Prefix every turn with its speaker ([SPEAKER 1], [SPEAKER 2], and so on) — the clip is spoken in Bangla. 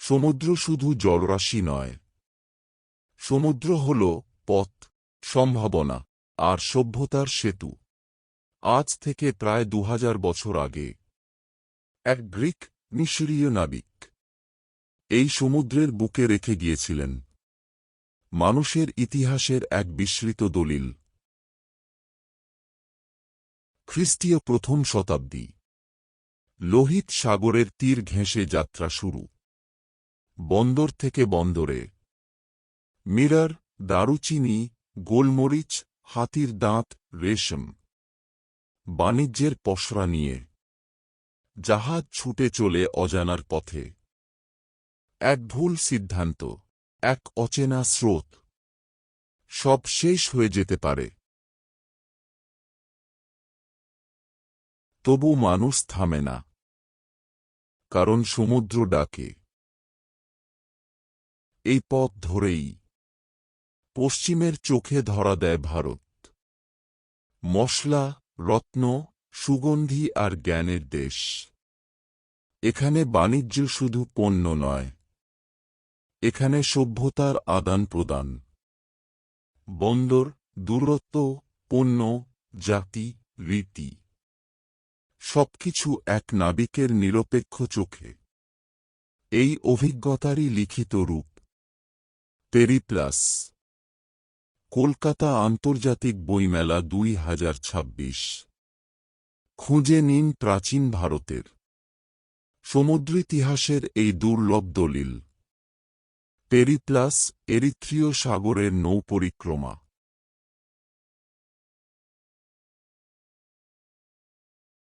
[SPEAKER 1] সমুদ্র শুধু জলরাশি নয়, সমুদ্র হল পথ, সম্ভাবনা আর সভ্যতার সেতু। আজ থেকে প্রায় 2000 বছর আগে এক গ্রিক মিশরীয় নাবিক এই সমুদ্রের বুকে রেখে গিয়েছিলেন মানুষের ইতিহাসের এক বিস্মৃত দলিল। খ্রিস্টীয় প্রথম শতাব্দী, লোহিত সাগরের তীর ঘেঁষে যাত্রা শুরু। বন্দর থেকে বন্দরে মিরর, দারুচিনি, গোলমরিচ, হাতির দাঁত, রেশম, বাণিজ্যের পসরা নিয়ে জাহাজ ছুটে চলে অজানার পথে। এক ভুল সিদ্ধান্ত, এক অচেনা স্রোত, সব শেষ হয়ে যেতে পারে। তবু মানুষ থামে না, কারণ সমুদ্র ডাকে। এই পথ ধরেই পশ্চিমের চোখে ধরা দেয় ভারত। মশলা, রত্ন, সুগন্ধি আর জ্ঞানের দেশ। এখানে বাণিজ্য শুধু পণ্য নয়, এখানে সভ্যতার আদান প্রদান। বন্দর, দূরত্ব, পণ্য, জাতি, রীতি, সবকিছু এক নাবিকের নিরপেক্ষ চোখে। এই অভিজ্ঞতারই লিখিত রূপ পেরিপ্লাস। কলকাতা আন্তর্জাতিক বইমেলা 2026। খুঁজে নিন প্রাচীন ভারতের সমুদ্রিতিহাসের এই দুর্লভ দলিল। পেরিপ্লাস, এরিথ্রীয় সাগরের নৌপরিক্রমা।